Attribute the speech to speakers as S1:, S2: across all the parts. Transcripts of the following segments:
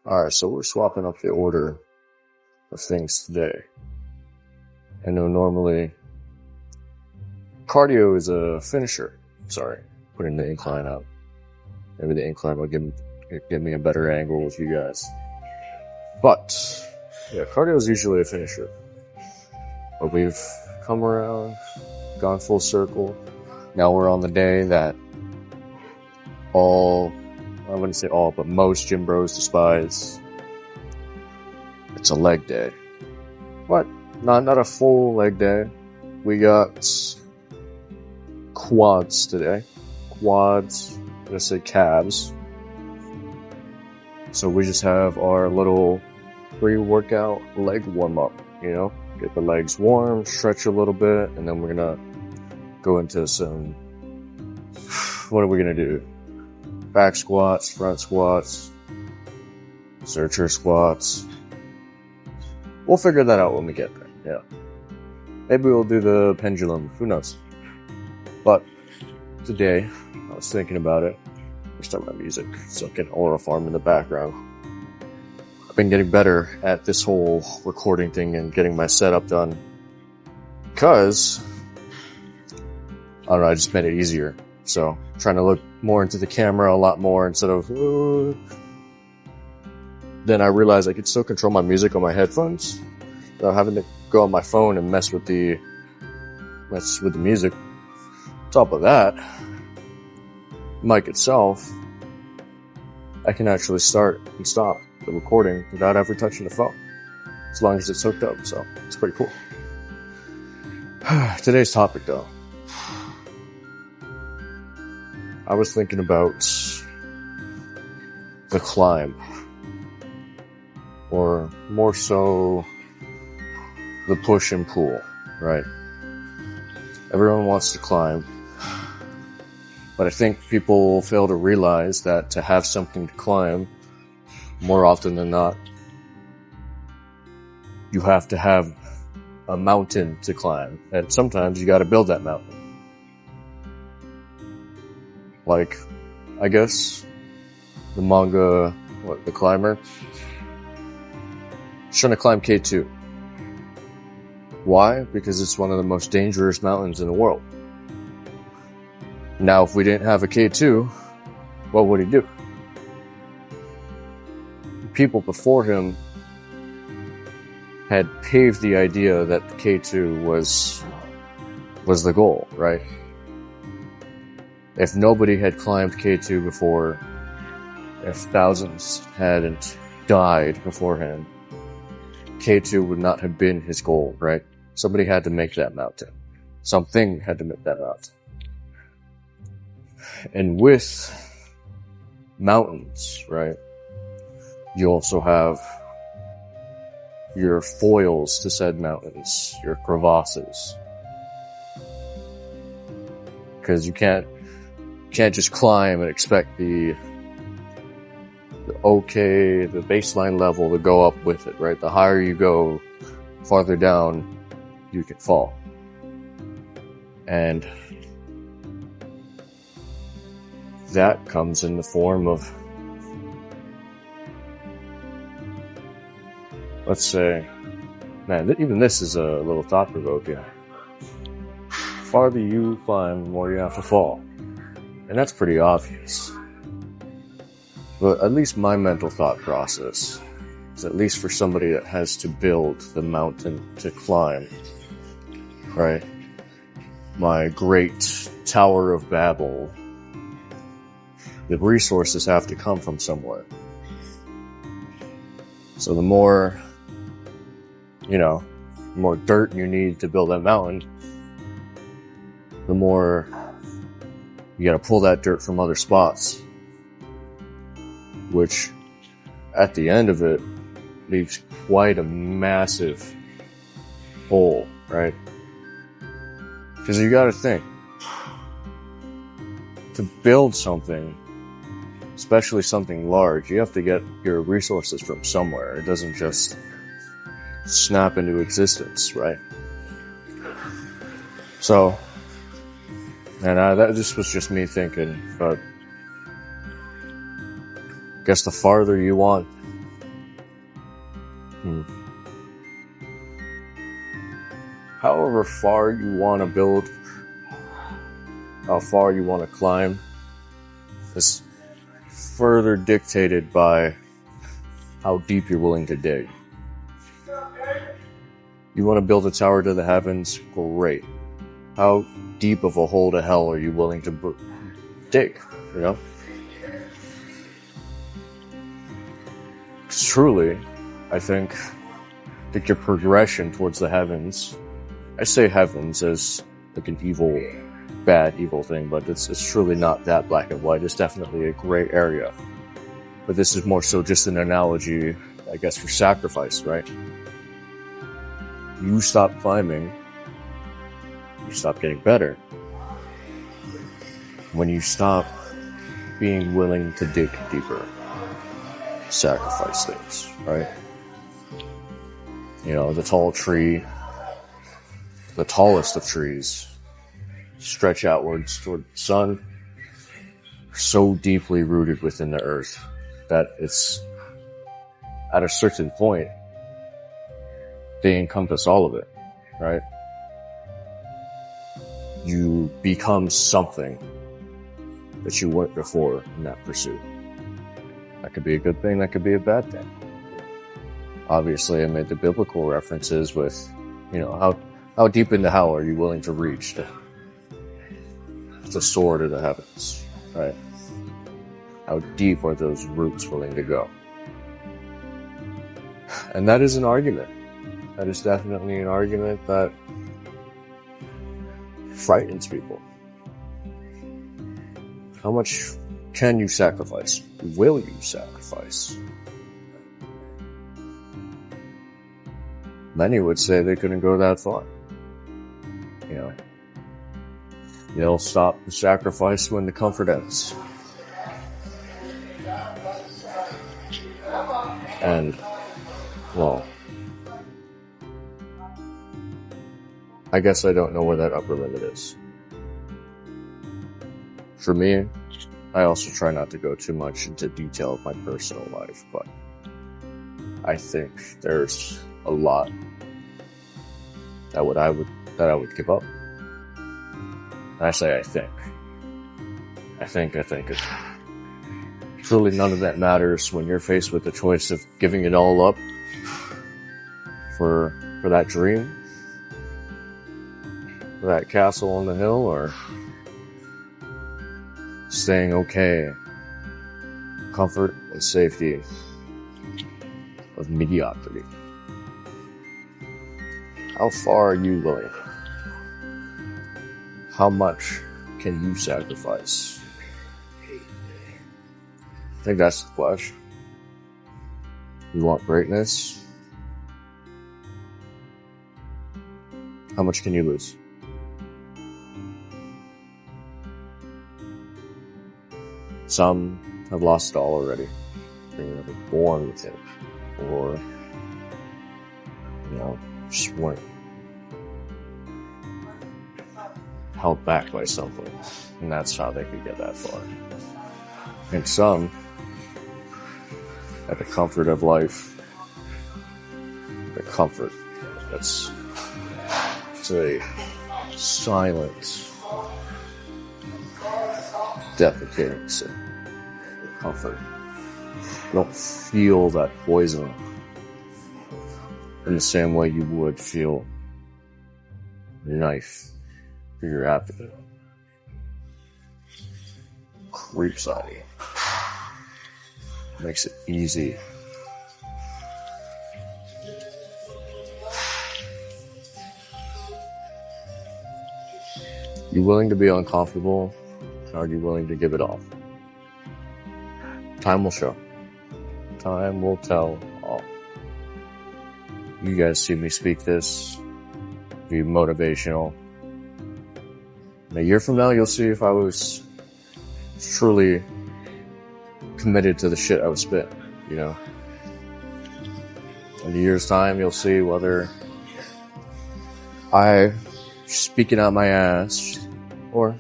S1: Alright, so we're swapping up the order of things today. I know normally cardio is a finisher. Sorry, putting the incline up. Maybe the incline will give me a better angle with you guys. But, yeah, cardio is usually a finisher. But we've come around, gone full circle. Now we're on the day that I wouldn't say all, but most gym bros despise. It's a leg day. But not a full leg day. We got quads today. Quads, let's say calves. So we just have our little pre-workout leg warm-up, get the legs warm, stretch a little bit, and then we're gonna go into some, what are we gonna do? Back squats, front squats, searcher squats. We'll figure that out when we get there, yeah. Maybe we'll do the pendulum, who knows. But today, I was thinking about it. Let me start my music so I can aura farm in the background. I've been getting better at this whole recording thing and getting my setup done. Because, I don't know, I just made it easier. So, trying to look more into the camera a lot more instead of... Then I realized I could still control my music on my headphones without having to go on my phone and mess with the music. On top of that, mic itself, I can actually start and stop the recording without ever touching the phone, as long as it's hooked up, so it's pretty cool. Today's topic, though. I was thinking about the climb, or more so the push and pull, right? Everyone wants to climb, but I think people fail to realize that to have something to climb, more often than not, you have to have a mountain to climb, and sometimes you gotta build that mountain. Like, I guess, the manga, The Climber, is trying to climb K2. Why? Because it's one of the most dangerous mountains in the world. Now, if we didn't have a K2, what would he do? People before him had paved the idea that K2 was the goal, right? If nobody had climbed K2 before, if thousands hadn't died beforehand, K2 would not have been his goal, right? Somebody had to make that mountain. Something had to make that mountain. And with mountains, right, you also have your foils to said mountains, your crevasses. Because you can't just climb and expect the baseline level to go up with it, right? The higher you go, farther down you can fall. And that comes in the form of, let's say, man, even this is a little thought-provoking. The farther you climb, the more you have to fall. And that's pretty obvious. But at least my mental thought process is, at least for somebody that has to build the mountain to climb, right? My great Tower of Babel, the resources have to come from somewhere. So the more dirt you need to build that mountain, the more you gotta pull that dirt from other spots, which at the end of it leaves quite a massive hole, right? Because you gotta think, to build something, especially something large, you have to get your resources from somewhere. It doesn't just snap into existence, right? So, and this was just me thinking, but I guess the farther you want However far you want to build, how far you want to climb, is further dictated by how deep you're willing to dig. You want to build a tower to the heavens? Great. How deep of a hole to hell are you willing to dig? You know? Truly, I think that your progression towards the heavens, I say heavens as like an evil, bad, evil thing, but it's truly not that black and white. It's definitely a gray area. But this is more so just an analogy, I guess, for sacrifice, right? You stop climbing, you stop getting better. When you stop being willing to dig deeper, sacrifice things, right? You know, the tall tree, the tallest of trees, stretch outwards toward the sun, so deeply rooted within the earth that it's at a certain point they encompass all of it, right? You become something that you weren't before in that pursuit. That could be a good thing, that could be a bad thing. Obviously, I made the biblical references with, you know, how deep into hell are you willing to reach to soar to the heavens, right? How deep are those roots willing to go? And that is an argument. That is definitely an argument that frightens people. How much can you sacrifice? Will you sacrifice? Many would say they couldn't go that far. You know, they'll stop the sacrifice when the comfort ends. And, well, I guess I don't know where that upper limit is. For me, I also try not to go too much into detail of my personal life, but I think there's a lot that I would give up. And I say I think. It's really none of that matters when you're faced with the choice of giving it all up for that dream, for that castle on the hill, or staying okay, comfort and safety of mediocrity. How far are you willing? How much can you sacrifice? I think that's the question. You want greatness? How much can you lose? Some have lost it all already. They were never born with it. Or, you know, just weren't held back by something. And that's how they could get that far. And some, at the comfort of life, the comfort that's a silent, defecating sin. Comfort. You don't feel that poison in the same way you would feel a knife through your abdomen. Creeps out of you. Makes it easy. You willing to be uncomfortable? Or are you willing to give it all? Time will show. Time will tell all. You guys see me speak this, be motivational. And a year from now, you'll see if I was truly committed to the shit I was spitting, you know? In a year's time, you'll see whether I speaking out my ass or,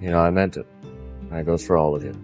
S1: you know, I meant it. And that goes for all of you.